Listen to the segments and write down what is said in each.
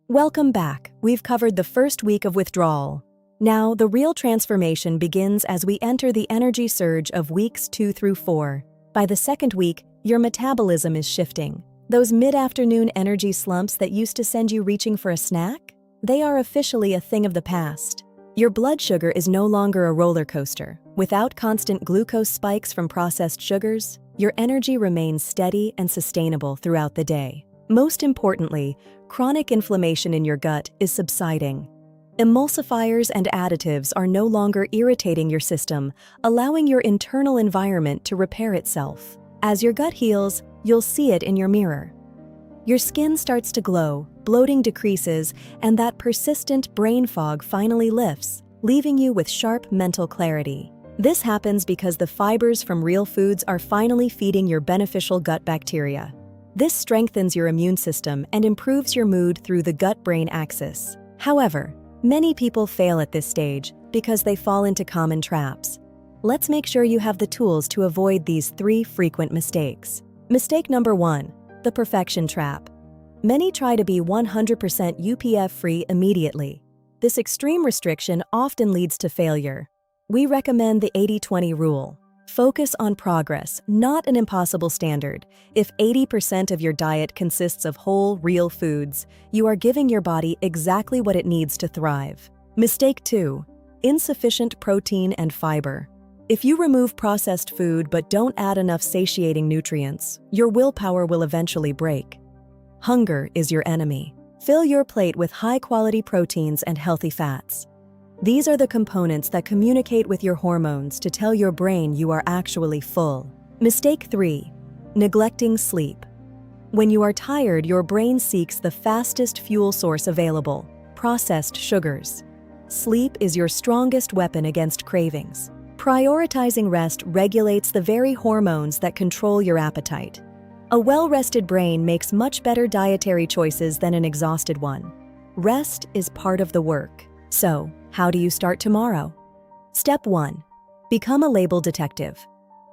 Welcome back. We've covered the first week of withdrawal. Now, the real transformation begins as we enter the energy surge of weeks 2 through 4. By the second week, your metabolism is shifting. Those mid-afternoon energy slumps that used to send you reaching for a snack? They are officially a thing of the past. Your blood sugar is no longer a roller coaster. Without constant glucose spikes from processed sugars, your energy remains steady and sustainable throughout the day. Most importantly, chronic inflammation in your gut is subsiding. Emulsifiers and additives are no longer irritating your system, allowing your internal environment to repair itself. As your gut heals, you'll see it in your mirror. Your skin starts to glow, bloating decreases, and that persistent brain fog finally lifts, leaving you with sharp mental clarity. This happens because the fibers from real foods are finally feeding your beneficial gut bacteria. This strengthens your immune system and improves your mood through the gut-brain axis. However, many people fail at this stage because they fall into common traps. Let's make sure you have the tools to avoid these 3 frequent mistakes. Mistake number 1, the perfection trap. Many try to be 100% UPF-free immediately. This extreme restriction often leads to failure. We recommend the 80-20 rule. Focus on progress, not an impossible standard. If 80% of your diet consists of whole, real foods, you are giving your body exactly what it needs to thrive. Mistake 2, insufficient protein and fiber. If you remove processed food but don't add enough satiating nutrients, your willpower will eventually break. Hunger is your enemy. Fill your plate with high-quality proteins and healthy fats. These are the components that communicate with your hormones to tell your brain you are actually full. Mistake 3, neglecting sleep. When you are tired, your brain seeks the fastest fuel source available, processed sugars. Sleep is your strongest weapon against cravings. Prioritizing rest regulates the very hormones that control your appetite. A well-rested brain makes much better dietary choices than an exhausted one. Rest is part of the work. So, how do you start tomorrow? Step 1. Become a label detective.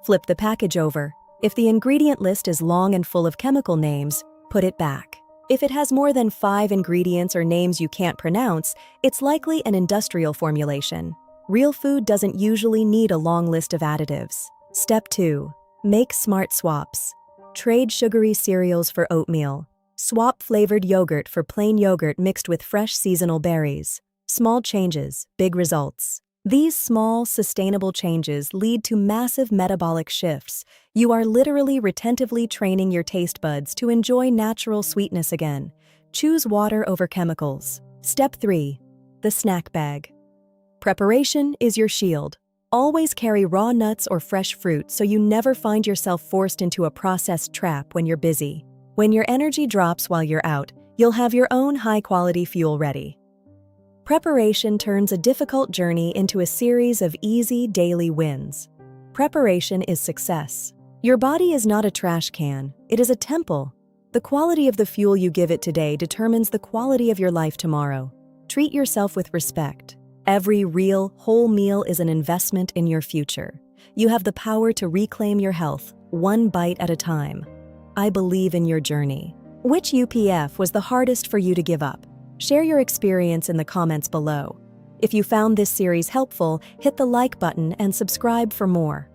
Flip the package over. If the ingredient list is long and full of chemical names, put it back. If it has more than 5 ingredients or names you can't pronounce, it's likely an industrial formulation. Real food doesn't usually need a long list of additives. Step 2. Make smart swaps. Trade sugary cereals for oatmeal. Swap flavored yogurt for plain yogurt mixed with fresh seasonal berries. Small changes, big results. These small, sustainable changes lead to massive metabolic shifts. You are literally retentively training your taste buds to enjoy natural sweetness again. Choose water over chemicals. Step 3. The snack bag. Preparation is your shield. Always carry raw nuts or fresh fruit so you never find yourself forced into a processed trap when you're busy. When your energy drops while you're out, you'll have your own high-quality fuel ready. Preparation turns a difficult journey into a series of easy daily wins. Preparation is success. Your body is not a trash can, it is a temple. The quality of the fuel you give it today determines the quality of your life tomorrow. Treat yourself with respect. Every real, whole meal is an investment in your future. You have the power to reclaim your health, one bite at a time. I believe in your journey. Which UPF was the hardest for you to give up? Share your experience in the comments below. If you found this series helpful, hit the like button and subscribe for more.